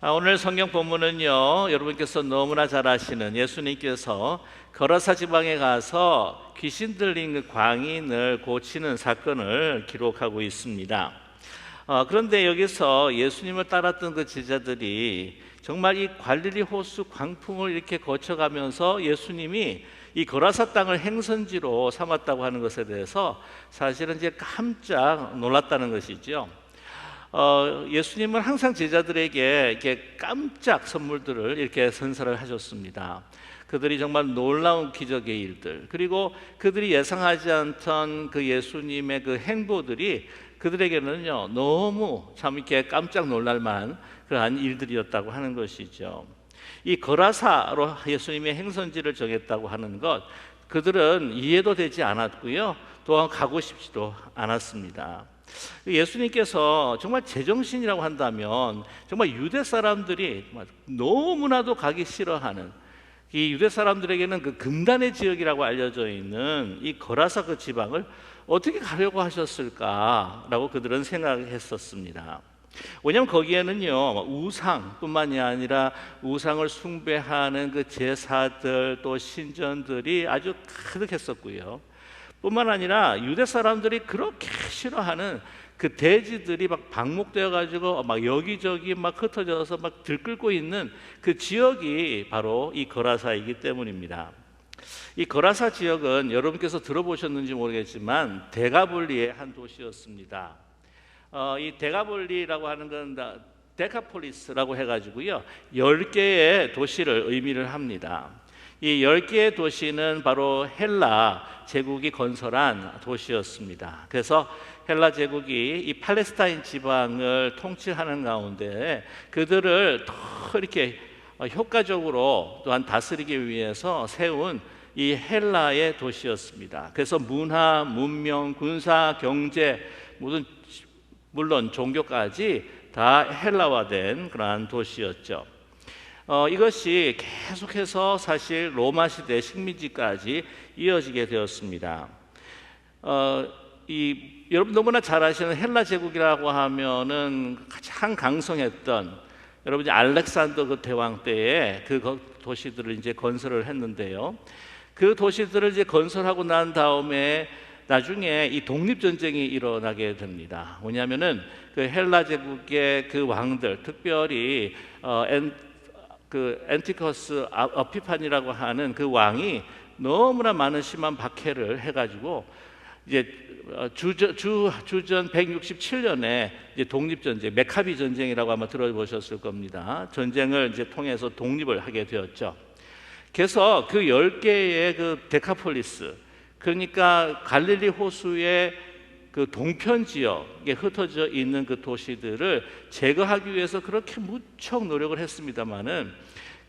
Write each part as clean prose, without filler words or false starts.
오늘 성경 본문은요, 여러분께서 너무나 잘 아시는 예수님께서 거라사 지방에 가서 귀신 들린 그 광인을 고치는 사건을 기록하고 있습니다. 그런데 여기서 예수님을 따랐던 그 제자들이 정말 이 갈릴리 호수 광풍을 이렇게 거쳐가면서 예수님이 이 거라사 땅을 행선지로 삼았다고 하는 것에 대해서 사실은 이제 깜짝 놀랐다는 것이죠. 예수님은 항상 제자들에게 이렇게 깜짝 선물들을 이렇게 선사를 하셨습니다. 그들이 정말 놀라운 기적의 일들, 그리고 그들이 예상하지 않던 그 예수님의 그 행보들이 그들에게는요 너무 참 이렇게 깜짝 놀랄만 그러한 일들이었다고 하는 것이죠. 이 거라사로 예수님의 행선지를 정했다고 하는 것, 그들은 이해도 되지 않았고요, 또한 가고 싶지도 않았습니다. 예수님께서 정말 제정신이라고 한다면 정말 유대 사람들이 너무나도 가기 싫어하는, 이 유대 사람들에게는 그 금단의 지역이라고 알려져 있는 이 거라사 그 지방을 어떻게 가려고 하셨을까라고 그들은 생각했었습니다. 왜냐하면 거기에는요 우상뿐만이 아니라 우상을 숭배하는 그 제사들 또 신전들이 아주 가득했었고요, 뿐만 아니라 유대 사람들이 그렇게 싫어하는 그 대지들이 막 방목되어 가지고 막 여기저기 막 흩어져서 막 들끓고 있는 그 지역이 바로 이 거라사이기 때문입니다. 이 거라사 지역은 여러분께서 들어보셨는지 모르겠지만 데가볼리의 한 도시였습니다. 이 데가볼리라고 하는 건 데카폴리스라고 해가지고요 10개의 도시를 의미를 합니다. 이 10개의 도시는 바로 헬라 제국이 건설한 도시였습니다. 그래서 헬라 제국이 이 팔레스타인 지방을 통치하는 가운데 그들을 더 이렇게 효과적으로 또한 다스리기 위해서 세운 이 헬라의 도시였습니다. 그래서 문화, 문명, 군사, 경제, 물론 종교까지 다 헬라화된 그러한 도시였죠. 이것이 계속해서 사실 로마 시대 식민지까지 이어지게 되었습니다. 여러분 너무나 잘 아시는 헬라 제국이라고 하면은 가장 강성했던, 여러분이 알렉산더 그 대왕 때에 그 도시들을 이제 건설을 했는데요. 그 도시들을 이제 건설하고 난 다음에 나중에 이 독립전쟁이 일어나게 됩니다. 뭐냐면은 그 헬라 제국의 그 왕들, 특별히 엔티커스 어피판이라고 하는 그 왕이 너무나 많은 심한 박해를 해가지고 이제 주전 167년에 이제 독립전쟁, 메카비 전쟁이라고 아마 들어보셨을 겁니다. 전쟁을 이제 통해서 독립을 하게 되었죠. 그래서 그 10개의 그 데카폴리스, 그러니까 갈릴리 호수의 그 동편 지역에 흩어져 있는 그 도시들을 제거하기 위해서 그렇게 무척 노력을 했습니다마는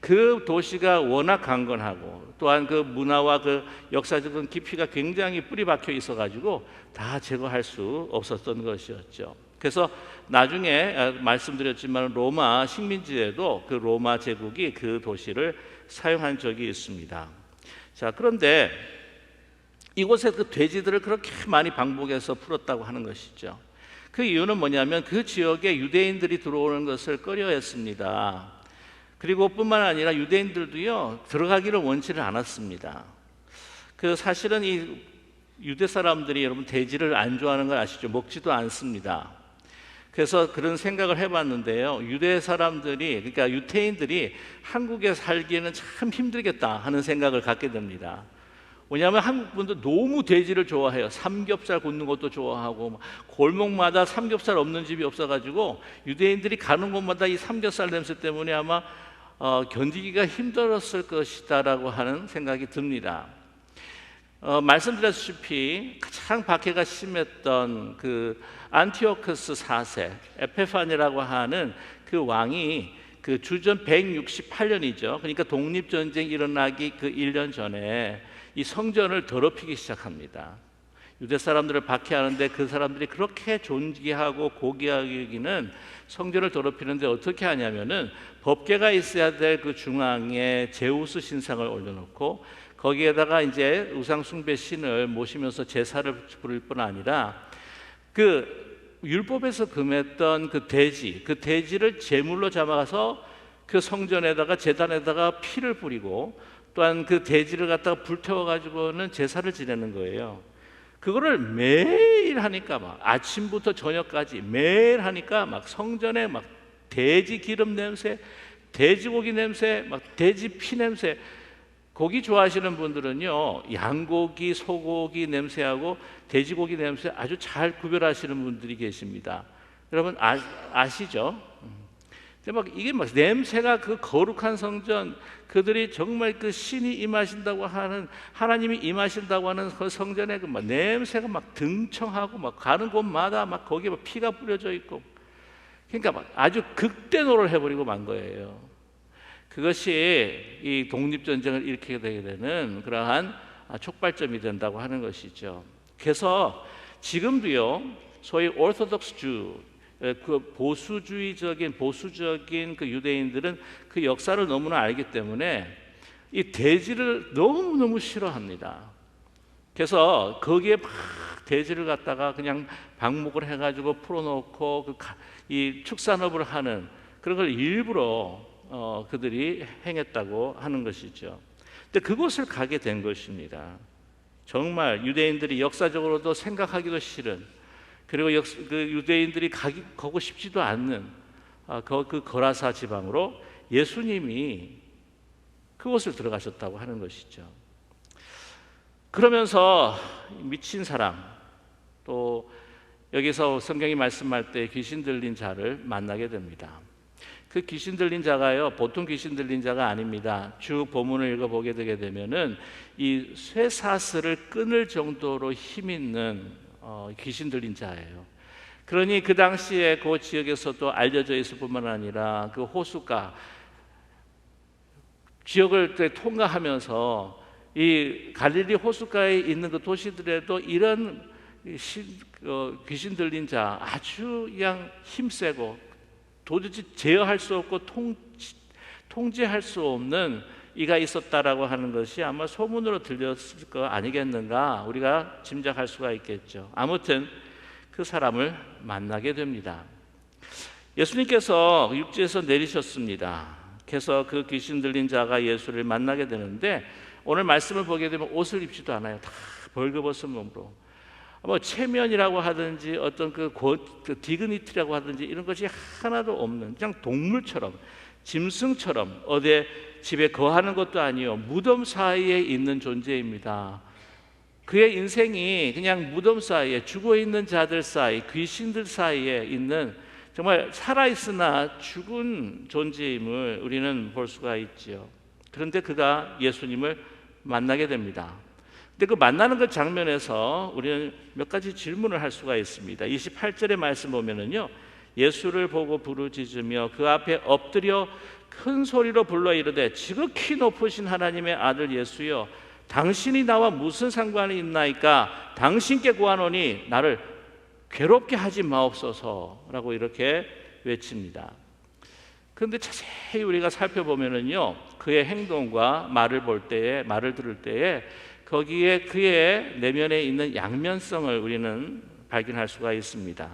그 도시가 워낙 강건하고 또한 그 문화와 그 역사적인 깊이가 굉장히 뿌리 박혀 있어 가지고 다 제거할 수 없었던 것이었죠. 그래서 나중에 말씀드렸지만 로마 식민지에도 그 로마 제국이 그 도시를 사용한 적이 있습니다. 자, 그런데 이곳에 그 돼지들을 그렇게 많이 방북해서 풀었다고 하는 것이죠. 그 이유는 뭐냐면 그 지역에 유대인들이 들어오는 것을 꺼려했습니다. 그리고 뿐만 아니라 유대인들도요 들어가기를 원치를 않았습니다. 그 사실은 이 유대 사람들이 여러분 돼지를 안 좋아하는 걸 아시죠? 먹지도 않습니다. 그래서 그런 생각을 해봤는데요, 유대 사람들이, 그러니까 유태인들이 한국에 살기에는 참 힘들겠다 하는 생각을 갖게 됩니다. 왜냐하면 한국 분들 너무 돼지를 좋아해요. 삼겹살 굽는 것도 좋아하고, 골목마다 삼겹살 없는 집이 없어가지고 유대인들이 가는 곳마다 이 삼겹살 냄새 때문에 아마 견디기가 힘들었을 것이다라고 하는 생각이 듭니다. 말씀드렸다시피 가장 박해가 심했던 그 안티오쿠스 4세 에페판이라고 하는 그 왕이 그 주전 168년이죠. 그러니까 독립전쟁이 일어나기 그 1년 전에 이 성전을 더럽히기 시작합니다. 유대 사람들을 박해하는데 그 사람들이 그렇게 존귀하고 고귀하게 여기는 성전을 더럽히는데 어떻게 하냐면은 법궤가 있어야 될 그 중앙에 제우스 신상을 올려놓고 거기에다가 이제 우상 숭배 신을 모시면서 제사를 부를 뿐 아니라 그 율법에서 금했던 그 돼지를 제물로 잡아가서 그 성전에다가 제단에다가 피를 뿌리고 또한 그 돼지를 갖다가 불태워 가지고는 제사를 지내는 거예요. 그거를 매일 하니까 막 아침부터 저녁까지 매일 하니까 막 성전에 막 돼지 기름 냄새, 돼지고기 냄새, 막 돼지 피 냄새. 고기 좋아하시는 분들은요, 양고기, 소고기 냄새하고 돼지고기 냄새 아주 잘 구별하시는 분들이 계십니다. 여러분 아시죠? 근데 막 이게 막 냄새가 그 거룩한 성전, 그들이 정말 그 신이 임하신다고 하는, 하나님이 임하신다고 하는 그 성전에 그 막 냄새가 막 등청하고 막 가는 곳마다 막 거기에 막 피가 뿌려져 있고, 그러니까 막 아주 극대노를 해버리고 만 거예요. 그것이 이 독립전쟁을 일으키게 되게 되는 그러한 촉발점이 된다고 하는 것이죠. 그래서 지금도요, 소위 오르토독스 주, 그 보수적인 그 유대인들은 그 역사를 너무나 알기 때문에 이 돼지를 너무너무 싫어합니다. 그래서 거기에 막 돼지를 갖다가 그냥 방목을 해가지고 풀어놓고 이 축산업을 하는 그런 걸 일부러 그들이 행했다고 하는 것이죠. 근데 그곳을 가게 된 것입니다. 정말 유대인들이 역사적으로도 생각하기도 싫은, 그리고 그 유대인들이 가고 싶지도 않는 그 거라사 지방으로 예수님이 그곳을 들어가셨다고 하는 것이죠. 그러면서 미친 사람, 또 여기서 성경이 말씀할 때 귀신 들린 자를 만나게 됩니다. 그 귀신 들린 자가요, 보통 귀신 들린 자가 아닙니다. 쭉 본문을 읽어보게 되게 되면은 이 쇠사슬을 끊을 정도로 힘 있는 귀신 들린 자예요. 그러니 그 당시에 그 지역에서도 알려져 있을 뿐만 아니라 그 호숫가 지역을 통과하면서 이 갈릴리 호숫가에 있는 그 도시들에도 이런 귀신 들린 자, 아주 그냥 힘세고 도저히 제어할 수 없고 통제할 수 없는 이가 있었다라고 하는 것이 아마 소문으로 들렸을 거 아니겠는가, 우리가 짐작할 수가 있겠죠. 아무튼 그 사람을 만나게 됩니다. 예수님께서 육지에서 내리셨습니다. 그래서 그 귀신 들린 자가 예수를 만나게 되는데, 오늘 말씀을 보게 되면 옷을 입지도 않아요. 다 벌거벗은 몸으로. 뭐 체면이라고 하든지 어떤 그 디그니티라고 하든지 이런 것이 하나도 없는, 그냥 동물처럼, 짐승처럼 어디 집에 거하는 것도 아니요, 무덤 사이에 있는 존재입니다. 그의 인생이 그냥 무덤 사이에, 죽어있는 자들 사이, 귀신들 사이에 있는 정말 살아있으나 죽은 존재임을 우리는 볼 수가 있지요. 그런데 그가 예수님을 만나게 됩니다. 근데 그 만나는 그 장면에서 우리는 몇 가지 질문을 할 수가 있습니다. 28절의 말씀 보면은요, 예수를 보고 부르짖으며 그 앞에 엎드려 큰 소리로 불러 이르되 지극히 높으신 하나님의 아들 예수여, 당신이 나와 무슨 상관이 있나이까? 당신께 구하노니 나를 괴롭게 하지 마옵소서라고 이렇게 외칩니다. 그런데 자세히 우리가 살펴보면은요, 그의 행동과 말을 들을 때에 거기에 그의 내면에 있는 양면성을 우리는 발견할 수가 있습니다.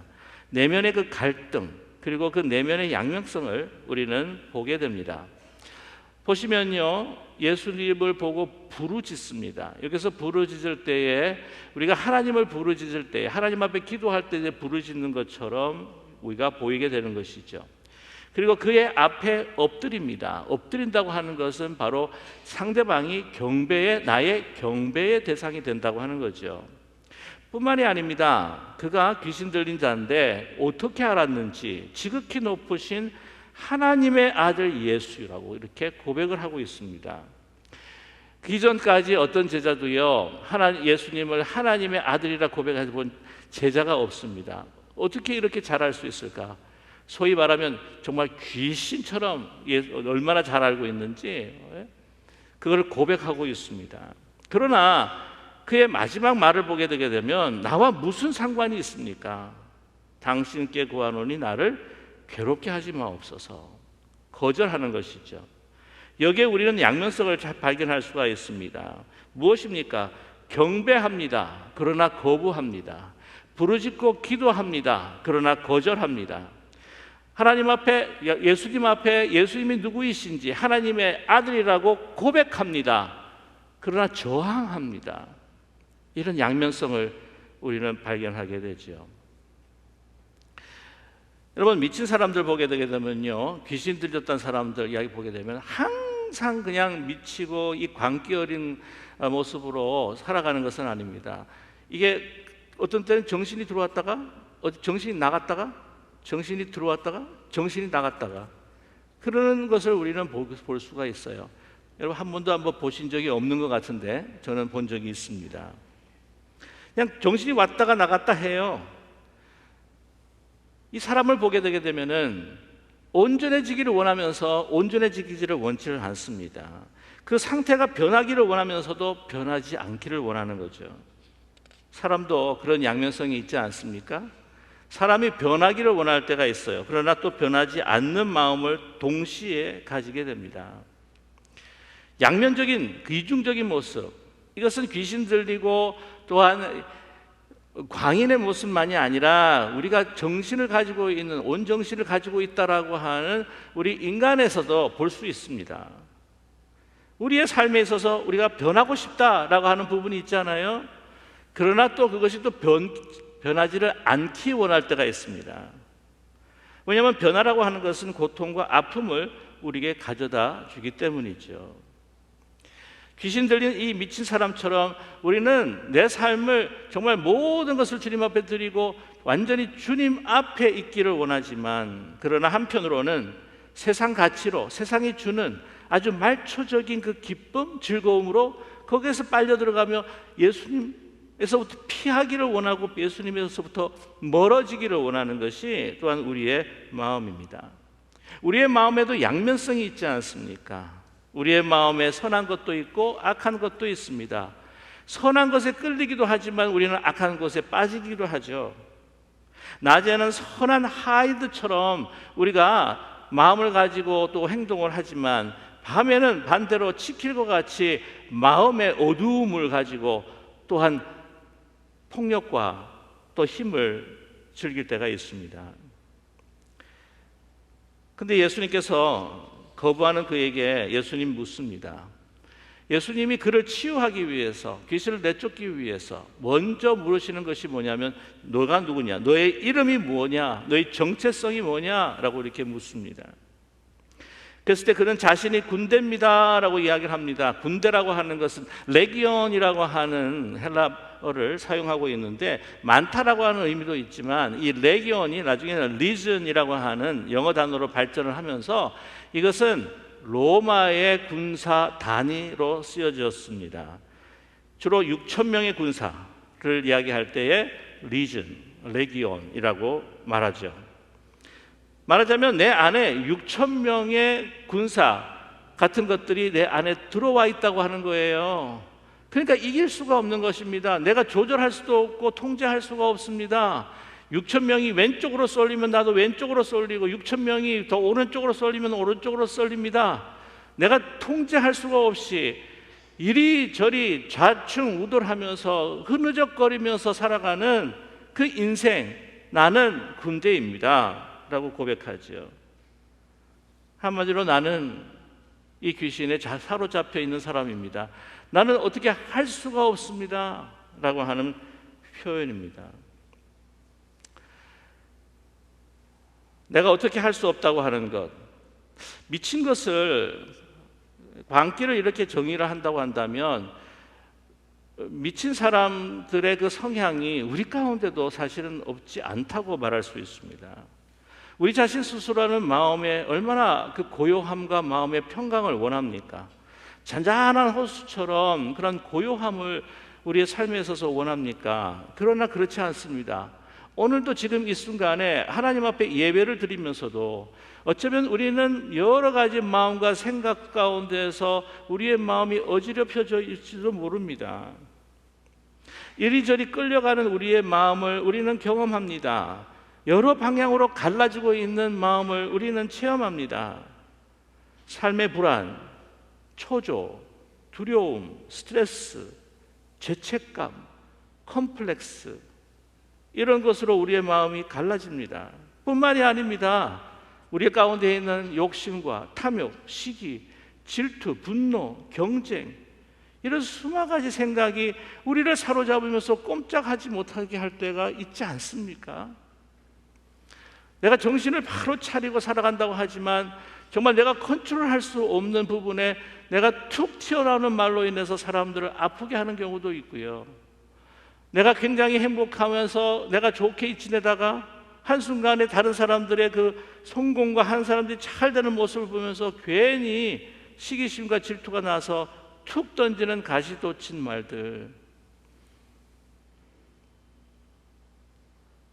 내면의 그 갈등, 그리고 그 내면의 양면성을 우리는 보게 됩니다. 보시면요, 예수님을 보고 부르짖습니다. 여기서 부르짖을 때에, 우리가 하나님을 부르짖을 때, 하나님 앞에 기도할 때 부르짖는 것처럼 우리가 보이게 되는 것이죠. 그리고 그의 앞에 엎드립니다. 엎드린다고 하는 것은 바로 상대방이 나의 경배의 대상이 된다고 하는 거죠. 뿐만이 아닙니다. 그가 귀신 들린 자인데 어떻게 알았는지 지극히 높으신 하나님의 아들 예수라고 이렇게 고백을 하고 있습니다. 그 이전까지 어떤 제자도요, 예수님을 하나님의 아들이라 고백해 본 제자가 없습니다. 어떻게 이렇게 잘할 수 있을까? 소위 말하면 정말 귀신처럼 얼마나 잘 알고 있는지 그걸 고백하고 있습니다. 그러나 그의 마지막 말을 보게 되게 되면 나와 무슨 상관이 있습니까? 당신께 구하노니 나를 괴롭게 하지 마옵소서. 거절하는 것이죠. 여기에 우리는 양면성을 잘 발견할 수가 있습니다. 무엇입니까? 경배합니다. 그러나 거부합니다. 부르짖고 기도합니다. 그러나 거절합니다. 하나님 앞에, 예수님 앞에 예수님이 누구이신지 하나님의 아들이라고 고백합니다. 그러나 저항합니다. 이런 양면성을 우리는 발견하게 되죠. 여러분, 미친 사람들 보게 되게 되면요, 귀신 들렸던 사람들 이야기 보게 되면 항상 그냥 미치고 이 광기 어린 모습으로 살아가는 것은 아닙니다. 이게 어떤 때는 정신이 들어왔다가 정신이 나갔다가 정신이 들어왔다가 정신이 나갔다가 그러는 것을 우리는 볼 수가 있어요. 여러분, 한 번도 한번 보신 적이 없는 것 같은데 저는 본 적이 있습니다. 그냥 정신이 왔다가 나갔다 해요. 이 사람을 보게 되게 되면은 온전해지기를 원하면서 온전해지기를 원치를 않습니다. 그 상태가 변하기를 원하면서도 변하지 않기를 원하는 거죠. 사람도 그런 양면성이 있지 않습니까? 사람이 변하기를 원할 때가 있어요. 그러나 또 변하지 않는 마음을 동시에 가지게 됩니다. 양면적인 이중적인 모습, 이것은 귀신 들리고 또한 광인의 모습만이 아니라 우리가 정신을 가지고 있는, 온 정신을 가지고 있다라고 하는 우리 인간에서도 볼 수 있습니다. 우리의 삶에 있어서 우리가 변하고 싶다라고 하는 부분이 있잖아요. 그러나 또 그것이 또 변하지를 않기 원할 때가 있습니다. 왜냐하면 변화라고 하는 것은 고통과 아픔을 우리에게 가져다 주기 때문이죠. 귀신 들린 이 미친 사람처럼 우리는 내 삶을 정말 모든 것을 주님 앞에 드리고 완전히 주님 앞에 있기를 원하지만, 그러나 한편으로는 세상 가치로, 세상이 주는 아주 말초적인 그 기쁨, 즐거움으로 거기에서 빨려 들어가며 예수님에서부터 피하기를 원하고 예수님에서부터 멀어지기를 원하는 것이 또한 우리의 마음입니다. 우리의 마음에도 양면성이 있지 않습니까? 우리의 마음에 선한 것도 있고 악한 것도 있습니다. 선한 것에 끌리기도 하지만 우리는 악한 것에 빠지기도 하죠. 낮에는 선한 하이드처럼 우리가 마음을 가지고 또 행동을 하지만 밤에는 반대로 치킬과 같이 마음의 어두움을 가지고 또한 폭력과 또 힘을 즐길 때가 있습니다. 근데 예수님께서 거부하는 그에게 예수님 묻습니다. 예수님이 그를 치유하기 위해서, 귀신을 내쫓기 위해서 먼저 물으시는 것이 뭐냐면, 너가 누구냐? 너의 이름이 뭐냐? 너의 정체성이 뭐냐? 라고 이렇게 묻습니다. 그랬을 때 그는 자신이 군대입니다 라고 이야기를 합니다. 군대라고 하는 것은 레기온이라고 하는 헬라어를 사용하고 있는데, 많다라고 하는 의미도 있지만 이 레기온이 나중에는 리전이라고 하는 영어 단어로 발전을 하면서 이것은 로마의 군사 단위로 쓰여졌습니다. 주로 6,000명의 군사를 이야기할 때에 리전, 레기온이라고 말하죠. 말하자면 내 안에 6,000명의 군사 같은 것들이 내 안에 들어와 있다고 하는 거예요. 그러니까 이길 수가 없는 것입니다. 내가 조절할 수도 없고 통제할 수가 없습니다. 6,000명이 왼쪽으로 쏠리면 나도 왼쪽으로 쏠리고 6,000명이 더 오른쪽으로 쏠리면 오른쪽으로 쏠립니다. 내가 통제할 수가 없이 이리저리 좌충우돌하면서 흐느적거리면서 살아가는 그 인생, 나는 군대입니다 라고 고백하죠. 한마디로 나는 이 귀신에 사로잡혀 있는 사람입니다. 나는 어떻게 할 수가 없습니다 라고 하는 표현입니다. 내가 어떻게 할 수 없다고 하는 것, 미친 것을, 광기를 이렇게 정의를 한다고 한다면 미친 사람들의 그 성향이 우리 가운데도 사실은 없지 않다고 말할 수 있습니다. 우리 자신 스스로는 마음에 얼마나 그 고요함과 마음의 평강을 원합니까? 잔잔한 호수처럼 그런 고요함을 우리의 삶에 있어서 원합니까? 그러나 그렇지 않습니다. 오늘도 지금 이 순간에 하나님 앞에 예배를 드리면서도 어쩌면 우리는 여러 가지 마음과 생각 가운데서 우리의 마음이 어지럽혀져 있지도 모릅니다. 이리저리 끌려가는 우리의 마음을 우리는 경험합니다. 여러 방향으로 갈라지고 있는 마음을 우리는 체험합니다. 삶의 불안, 초조, 두려움, 스트레스, 죄책감, 컴플렉스, 이런 것으로 우리의 마음이 갈라집니다. 뿐만이 아닙니다. 우리 가운데 있는 욕심과 탐욕, 시기, 질투, 분노, 경쟁, 이런 수만 가지 생각이 우리를 사로잡으면서 꼼짝하지 못하게 할 때가 있지 않습니까? 내가 정신을 바로 차리고 살아간다고 하지만 정말 내가 컨트롤할 수 없는 부분에 내가 툭 튀어나오는 말로 인해서 사람들을 아프게 하는 경우도 있고요. 내가 굉장히 행복하면서 내가 좋게 지내다가 한순간에 다른 사람들의 그 성공과 한 사람들이 잘 되는 모습을 보면서 괜히 시기심과 질투가 나서 툭 던지는 가시돋친 말들.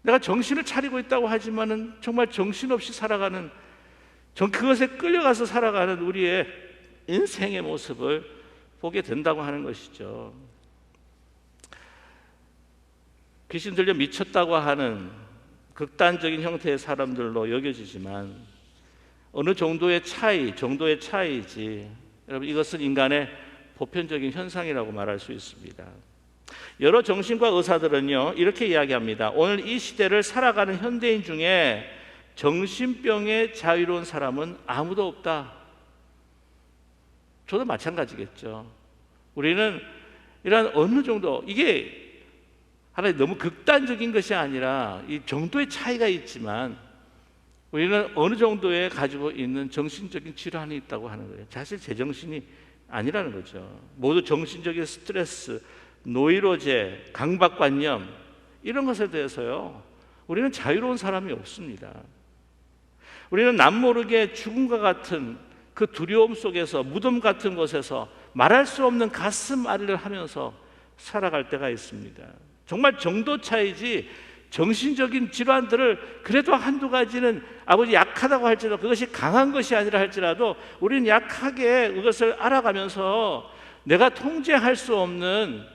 내가 정신을 차리고 있다고 하지만은 정말 정신없이 살아가는, 그것에 끌려가서 살아가는 우리의 인생의 모습을 보게 된다고 하는 것이죠. 귀신 들려 미쳤다고 하는 극단적인 형태의 사람들로 여겨지지만 어느 정도의 차이지 여러분, 이것은 인간의 보편적인 현상이라고 말할 수 있습니다. 여러 정신과 의사들은요 이렇게 이야기합니다. 오늘 이 시대를 살아가는 현대인 중에 정신병에 자유로운 사람은 아무도 없다. 저도 마찬가지겠죠. 우리는 이런 어느 정도, 이게 하나의 너무 극단적인 것이 아니라 이 정도의 차이가 있지만 우리는 어느 정도에 가지고 있는 정신적인 질환이 있다고 하는 거예요. 사실 제정신이 아니라는 거죠. 모두 정신적인 스트레스, 노이로제, 강박관념, 이런 것에 대해서요 우리는 자유로운 사람이 없습니다. 우리는 남모르게 죽음과 같은 그 두려움 속에서, 무덤 같은 곳에서 말할 수 없는 가슴 앓이를 하면서 살아갈 때가 있습니다. 정말 정도 차이지 정신적인 질환들을 그래도 한두 가지는 아버지 약하다고 할지라도, 그것이 강한 것이 아니라 할지라도 우리는 약하게 그것을 알아가면서 내가 통제할 수 없는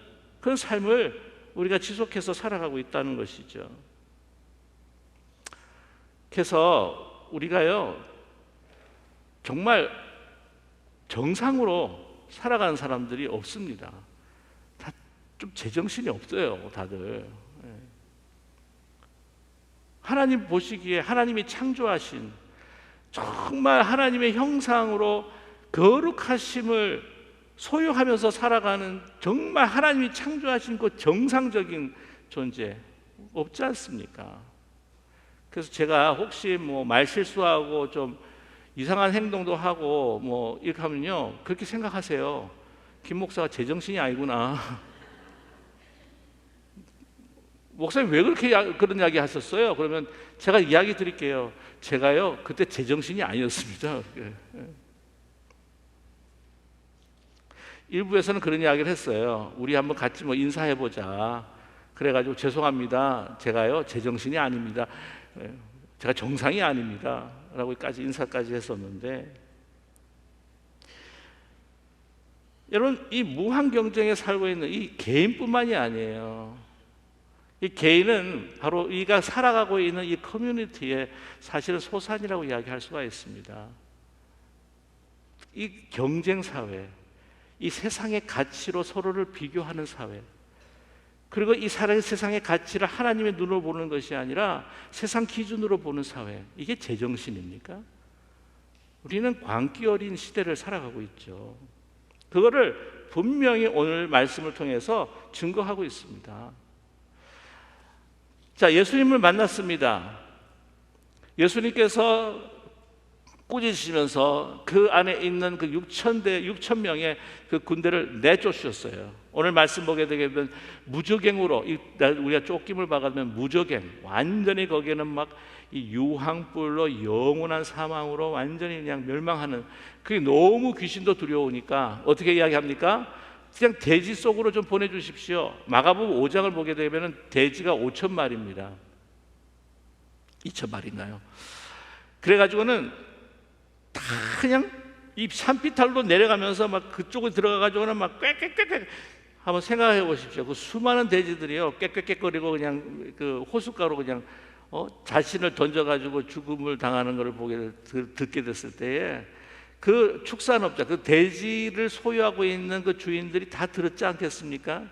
그런 삶을 우리가 지속해서 살아가고 있다는 것이죠. 그래서 우리가요 정말 정상으로 살아가는 사람들이 없습니다. 다 좀 제정신이 없어요, 다들. 하나님 보시기에 하나님이 창조하신, 정말 하나님의 형상으로 거룩하심을 소유하면서 살아가는, 정말 하나님이 창조하신 그 정상적인 존재 없지 않습니까? 그래서 제가 혹시 뭐 말 실수하고 좀 이상한 행동도 하고 뭐 이렇게 하면요 그렇게 생각하세요. 김 목사가 제정신이 아니구나. 목사님 왜 그렇게 그런 이야기 하셨어요? 그러면 제가 이야기 드릴게요. 제가요 그때 제정신이 아니었습니다. 일부에서는 그런 이야기를 했어요. 우리 한번 같이 뭐 인사해보자. 그래가지고 죄송합니다. 제가요 제정신이 아닙니다. 제가 정상이 아닙니다. 라고까지 인사까지 했었는데, 여러분 이 무한 경쟁에 살고 있는 이 개인뿐만이 아니에요. 이 개인은 바로 이가 살아가고 있는 이 커뮤니티의 사실은 소산이라고 이야기할 수가 있습니다. 이 경쟁 사회, 이 세상의 가치로 서로를 비교하는 사회, 그리고 이 세상의 가치를 하나님의 눈으로 보는 것이 아니라 세상 기준으로 보는 사회, 이게 제정신입니까? 우리는 광기 어린 시대를 살아가고 있죠. 그거를 분명히 오늘 말씀을 통해서 증거하고 있습니다. 자, 예수님을 만났습니다. 예수님께서 꾸짖으시면서 그 안에 있는 그 6천 명의 그 군대를 내쫓으셨어요. 오늘 말씀 보게 되면 무저갱으로, 우리가 쫓김을 받으면 무저갱, 완전히 거기에는 막 이 유황불로 영원한 사망으로 완전히 그냥 멸망하는, 그게 너무 귀신도 두려우니까 어떻게 이야기합니까? 그냥 돼지 속으로 좀 보내주십시오. 마가복음 5장을 보게 되면 돼지가 5천 마리입니다. 2천 마리인가요? 그래가지고는 다 그냥 이 산비탈로 내려가면서 막 그쪽에 들어가가지고는 막 꽥꽥꽥 한번 생각해 보십시오. 그 수많은 돼지들이요 꽥꽥꽥거리고 그냥 그 호숫가로 그냥 자신을 던져가지고 죽음을 당하는 것을 듣게 됐을 때에 그 축산업자, 그 돼지를 소유하고 있는 그 주인들이 다 들었지 않겠습니까?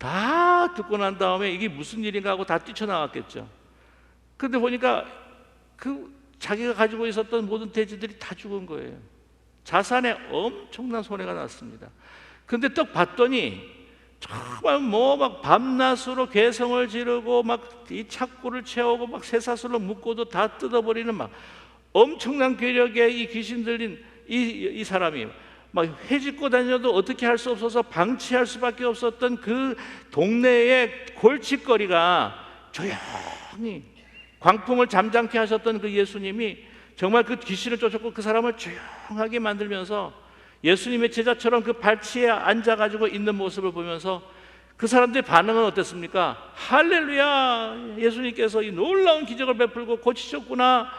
다 듣고 난 다음에 이게 무슨 일인가 하고 다 뛰쳐나갔겠죠. 근데 보니까 자기가 가지고 있었던 모든 돼지들이 다 죽은 거예요. 자산에 엄청난 손해가 났습니다. 근데 딱 봤더니 정말 막 밤낮으로 괴성을 지르고 막 이 착고를 채우고 막 쇠사슬로 묶고도 다 뜯어버리는 막 엄청난 괴력의 이 귀신 들린 이 사람이 막 헤집고 다녀도 어떻게 할 수 없어서 방치할 수밖에 없었던 그 동네의 골칫거리가 조용히 광풍을 잠잠케 하셨던 그 예수님이 정말 그 귀신을 쫓았고 그 사람을 조용하게 만들면서 예수님의 제자처럼 그 발치에 앉아가지고 있는 모습을 보면서 그 사람들의 반응은 어땠습니까? 할렐루야! 예수님께서 이 놀라운 기적을 베풀고 고치셨구나.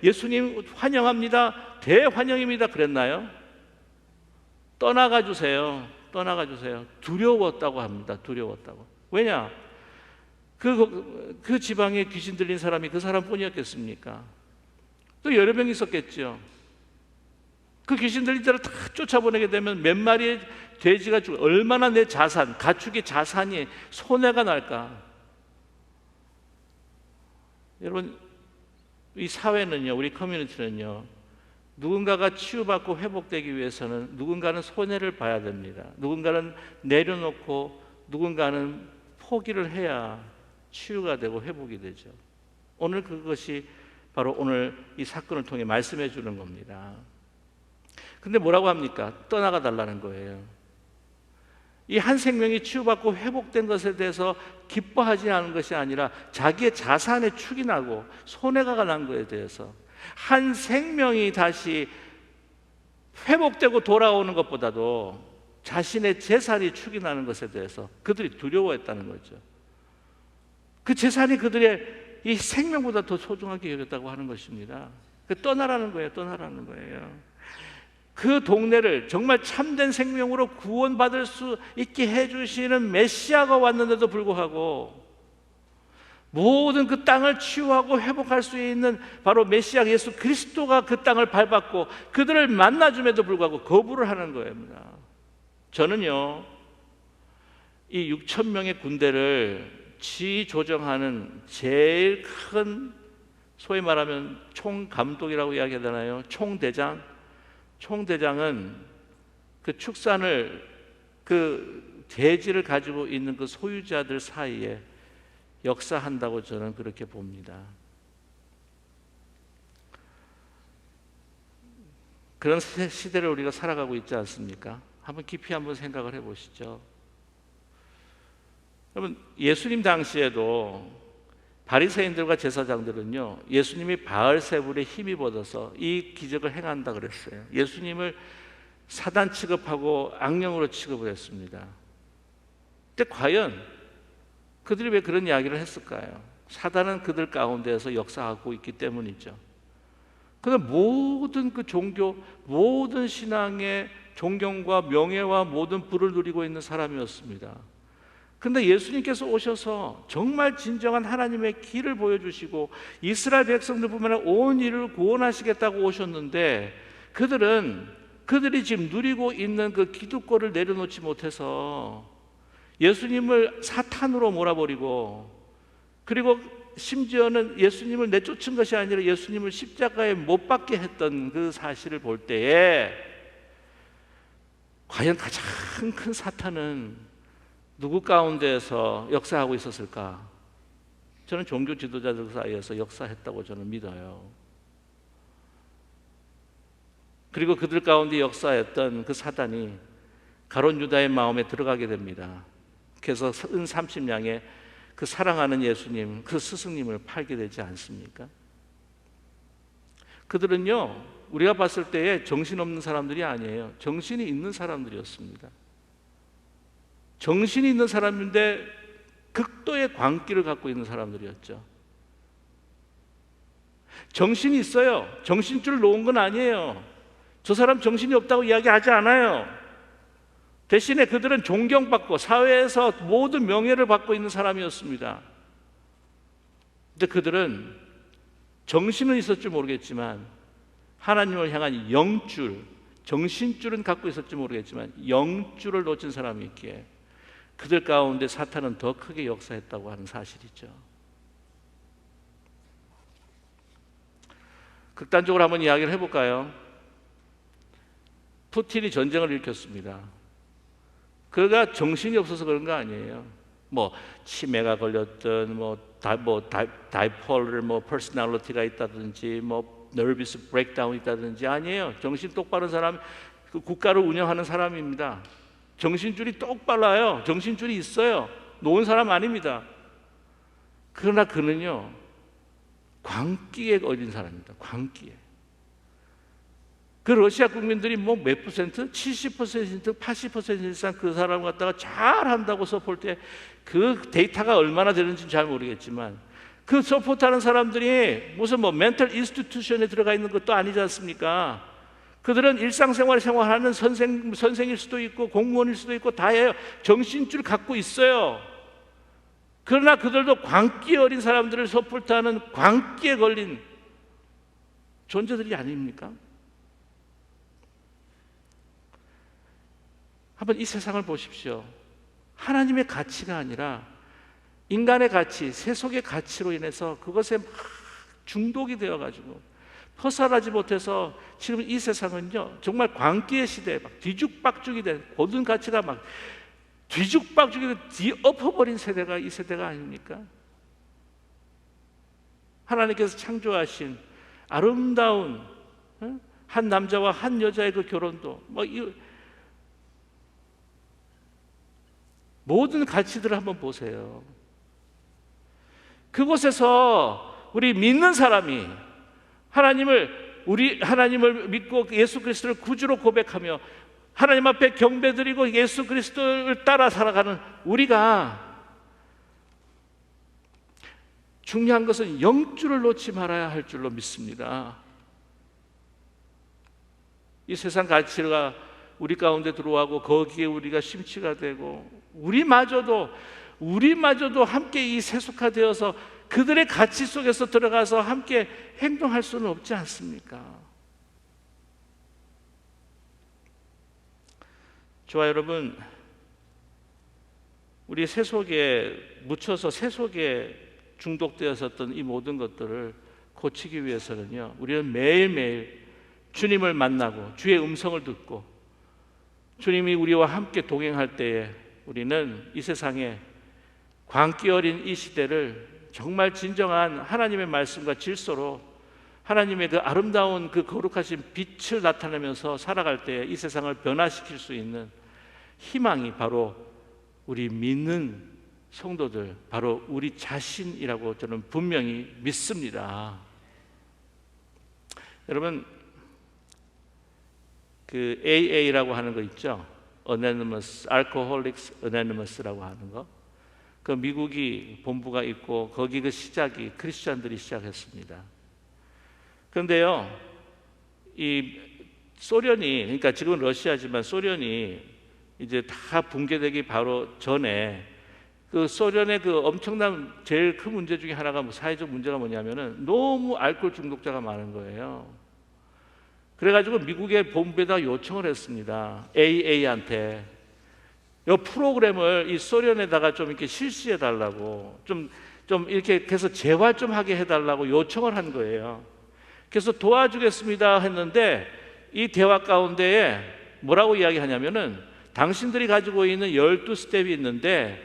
예수님 환영합니다. 대환영입니다. 그랬나요? 떠나가 주세요. 떠나가 주세요. 두려웠다고 합니다. 두려웠다고. 왜냐? 그 지방에 귀신 들린 사람이 그 사람뿐이었겠습니까? 또 여러 명 있었겠죠. 그 귀신 들린 자를 다 쫓아보내게 되면 몇 마리의 돼지가 죽어 얼마나 내 자산, 가축의 자산이 손해가 날까? 여러분, 이 사회는요, 우리 커뮤니티는요, 누군가가 치유받고 회복되기 위해서는 누군가는 손해를 봐야 됩니다. 누군가는 내려놓고 누군가는 포기를 해야 치유가 되고 회복이 되죠. 오늘 그것이 바로 오늘 이 사건을 통해 말씀해 주는 겁니다. 근데 뭐라고 합니까? 떠나가 달라는 거예요. 이 한 생명이 치유받고 회복된 것에 대해서 기뻐하지 않은 것이 아니라 자기의 자산에 축이 나고 손해가 난 것에 대해서 한 생명이 다시 회복되고 돌아오는 것보다도 자신의 재산이 축이 나는 것에 대해서 그들이 두려워했다는 거죠. 그 재산이 그들의 이 생명보다 더 소중하게 여겼다고 하는 것입니다. 떠나라는 거예요. 떠나라는 거예요. 그 동네를 정말 참된 생명으로 구원받을 수 있게 해주시는 메시아가 왔는데도 불구하고 모든 그 땅을 치유하고 회복할 수 있는 바로 메시아 예수 그리스도가 그 땅을 밟았고 그들을 만나줌에도 불구하고 거부를 하는 거입니다. 저는요, 이 6천 명의 군대를 지조정하는 제일 큰 소위 말하면 총감독이라고 이야기하잖아요. 총대장은 그 축산을 그 대지를 가지고 있는 그 소유자들 사이에 역사한다고 저는 그렇게 봅니다. 그런 시대를 우리가 살아가고 있지 않습니까? 한번 깊이 한번 생각을 해보시죠. 여러분, 예수님 당시에도 바리새인들과 제사장들은요, 예수님이 바알세불에 힘입어서 이 기적을 행한다 그랬어요. 예수님을 사단 취급하고 악령으로 취급을 했습니다. 근데 과연 그들이 왜 그런 이야기를 했을까요? 사단은 그들 가운데에서 역사하고 있기 때문이죠. 그런데 모든 그 종교, 모든 신앙의 존경과 명예와 모든 부를 누리고 있는 사람이었습니다. 근데 예수님께서 오셔서 정말 진정한 하나님의 길을 보여주시고 이스라엘 백성들뿐만 아니라 온 인류를 구원하시겠다고 오셨는데 그들이 지금 누리고 있는 그 기득권을 내려놓지 못해서 예수님을 사탄으로 몰아버리고 그리고 심지어는 예수님을 내쫓은 것이 아니라 예수님을 십자가에 못 박게 했던 그 사실을 볼 때에 과연 가장 큰 사탄은 누구 가운데에서 역사하고 있었을까? 저는 종교 지도자들 사이에서 역사했다고 저는 믿어요. 그리고 그들 가운데 역사했던 그 사단이 가룟 유다의 마음에 들어가게 됩니다. 그래서 은 30냥에 그 사랑하는 예수님, 그 스승님을 팔게 되지 않습니까? 그들은요, 우리가 봤을 때에 정신없는 사람들이 아니에요. 정신이 있는 사람들이었습니다. 정신이 있는 사람인데 극도의 광기를 갖고 있는 사람들이었죠. 정신이 있어요. 정신줄 놓은 건 아니에요. 저 사람 정신이 없다고 이야기하지 않아요. 대신에 그들은 존경받고 사회에서 모든 명예를 받고 있는 사람이었습니다. 근데 그들은 정신은 있었지 모르겠지만 하나님을 향한 영줄, 정신줄은 갖고 있었지 모르겠지만 영줄을 놓친 사람이 있기에 그들 가운데 사탄은 더 크게 역사했다고 하는 사실이죠. 극단적으로 한번 이야기를 해볼까요? 푸틴이 전쟁을 일으켰습니다. 그가 정신이 없어서 그런 거 아니에요. 뭐 치매가 걸렸든 다이폴을 퍼스널리티가 있다든지 nervous breakdown 있다든지 아니에요. 정신 똑바른 사람, 그 국가를 운영하는 사람입니다. 정신줄이 똑발라요. 정신줄이 있어요. 놓은 사람 아닙니다. 그러나 그는요, 광기에 어린 사람입니다. 광기에. 그 러시아 국민들이 몇 퍼센트? 70%, 80% 이상 그 사람을 갖다가 잘한다고 서포트해. 그 데이터가 얼마나 되는지 잘 모르겠지만 그 서포트하는 사람들이 무슨 멘탈 인스티튜션에 들어가 있는 것도 아니지 않습니까? 그들은 일상생활 생활하는 선생일 수도 있고 공무원일 수도 있고 다예요. 정신줄 갖고 있어요. 그러나 그들도 광기 어린 사람들을 서포트하는 광기에 걸린 존재들이 아닙니까? 한번 이 세상을 보십시오. 하나님의 가치가 아니라 인간의 가치, 세속의 가치로 인해서 그것에 막 중독이 되어가지고 벗어나지 못해서 지금 이 세상은요, 정말 광기의 시대에 막 뒤죽박죽이 된 모든 가치가 막 뒤죽박죽이 된 뒤엎어버린 세대가 이 세대가 아닙니까? 하나님께서 창조하신 아름다운 한 남자와 한 여자의 그 결혼도 모든 가치들을 한번 보세요. 그곳에서 우리 믿는 사람이 하나님을 믿고 예수 그리스도를 구주로 고백하며 하나님 앞에 경배드리고 예수 그리스도를 따라 살아가는 우리가 중요한 것은 영줄을 놓지 말아야 할 줄로 믿습니다. 이 세상 가치가 우리 가운데 들어오고 거기에 우리가 심취가 되고 우리마저도 함께 이 세속화되어서 그들의 가치 속에서 들어가서 함께 행동할 수는 없지 않습니까? 저와 여러분, 우리 세속에 묻혀서 세속에 중독되었었던 이 모든 것들을 고치기 위해서는요, 우리는 매일매일 주님을 만나고 주의 음성을 듣고 주님이 우리와 함께 동행할 때에 우리는 이 세상에 광기 어린 이 시대를 정말 진정한 하나님의 말씀과 질서로 하나님의 그 아름다운 그 거룩하신 빛을 나타내면서 살아갈 때 이 세상을 변화시킬 수 있는 희망이 바로 우리 믿는 성도들, 바로 우리 자신이라고 저는 분명히 믿습니다. 여러분, 그 AA라고 하는 거 있죠? Anonymous, Alcoholics Anonymous라고 하는 거. 그 미국이 본부가 있고 거기 그 시작이 크리스천들이 시작했습니다. 그런데요, 이 소련이, 그러니까 지금 러시아지만 소련이 이제 다 붕괴되기 바로 전에 그 소련의 그 엄청난 제일 큰 문제 중에 하나가 사회적 문제가 뭐냐면은 너무 알코올 중독자가 많은 거예요. 그래가지고 미국의 본부에다 요청을 했습니다. AA한테 이 프로그램을 이 소련에다가 좀 이렇게 실시해 달라고 좀 이렇게 해서 재활 좀 하게 해달라고 요청을 한 거예요. 그래서 도와주겠습니다 했는데 이 대화 가운데에 뭐라고 이야기하냐면은 당신들이 가지고 있는 12스텝이 있는데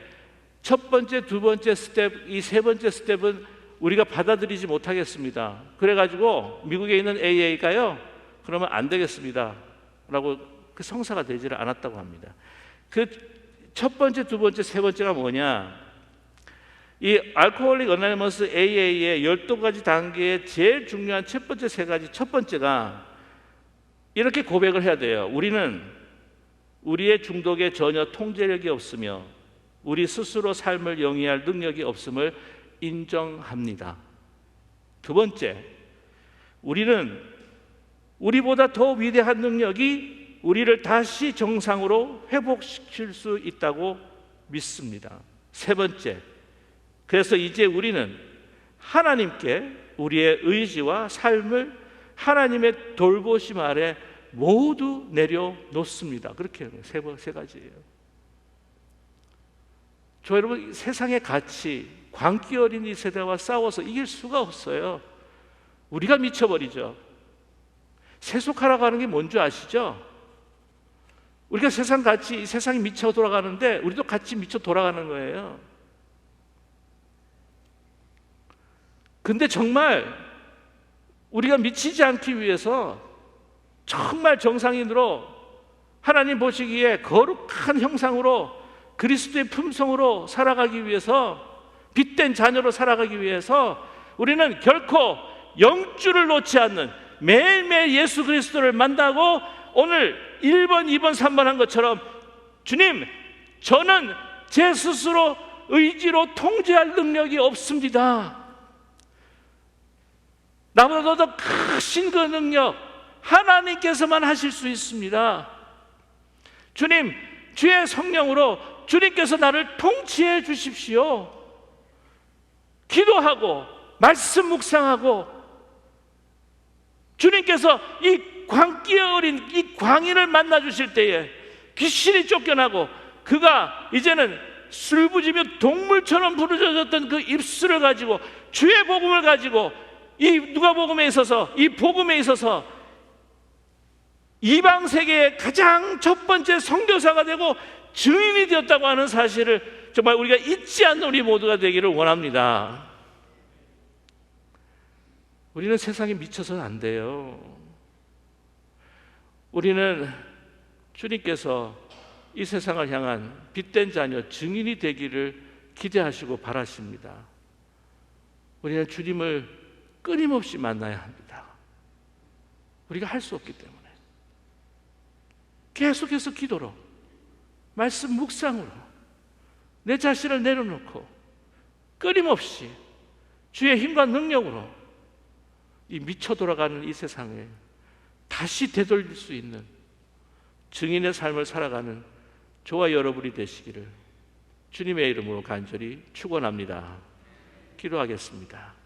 첫 번째, 두 번째 스텝, 이 세 번째 스텝은 우리가 받아들이지 못하겠습니다. 그래가지고 미국에 있는 AA가요, 그러면 안 되겠습니다 라고 그 성사가 되지를 않았다고 합니다. 그 첫 번째, 두 번째, 세 번째가 뭐냐, 이 알코올릭 어나니머스 AA의 12가지 단계의 제일 중요한 첫 번째 세 가지, 첫 번째가 이렇게 고백을 해야 돼요. 우리는 우리의 중독에 전혀 통제력이 없으며 우리 스스로 삶을 영위할 능력이 없음을 인정합니다. 두 번째, 우리는 우리보다 더 위대한 능력이 우리를 다시 정상으로 회복시킬 수 있다고 믿습니다. 세 번째, 그래서 이제 우리는 하나님께 우리의 의지와 삶을 하나님의 돌보심 아래 모두 내려놓습니다. 그렇게 해요. 세 가지예요. 저 여러분, 세상의 가치, 광기 어린 이 세대와 싸워서 이길 수가 없어요. 우리가 미쳐버리죠. 세속하라고 하는 게 뭔지 아시죠? 우리가 세상 같이, 세상이 미쳐 돌아가는데 우리도 같이 미쳐 돌아가는 거예요. 근데 정말 우리가 미치지 않기 위해서 정말 정상인으로 하나님 보시기에 거룩한 형상으로 그리스도의 품성으로 살아가기 위해서, 빛된 자녀로 살아가기 위해서 우리는 결코 영주를 놓지 않는, 매일매일 예수 그리스도를 만나고 오늘 1번, 2번, 3번 한 것처럼 주님, 저는 제 스스로 의지로 통제할 능력이 없습니다. 나보다 더 크신 그 능력 하나님께서만 하실 수 있습니다. 주님, 주의 성령으로 주님께서 나를 통치해 주십시오. 기도하고 말씀 묵상하고 주님께서 이 광기에 어린 이 광인을 만나 주실 때에 귀신이 쫓겨나고 그가 이제는 술부지며 동물처럼 부르짖었던 그 입술을 가지고 주의 복음을 가지고 이 누가복음에 있어서, 이 복음에 있어서 이방 세계의 가장 첫 번째 선교사가 되고 증인이 되었다고 하는 사실을 정말 우리가 잊지 않는 우리 모두가 되기를 원합니다. 우리는 세상에 미쳐서는 안 돼요. 우리는 주님께서 이 세상을 향한 빛된 자녀, 증인이 되기를 기대하시고 바라십니다. 우리는 주님을 끊임없이 만나야 합니다. 우리가 할 수 없기 때문에 계속해서 기도로, 말씀 묵상으로 내 자신을 내려놓고 끊임없이 주의 힘과 능력으로 이 미쳐 돌아가는 이 세상에 다시 되돌릴 수 있는 증인의 삶을 살아가는 저와 여러분이 되시기를 주님의 이름으로 간절히 축원합니다. 기도하겠습니다.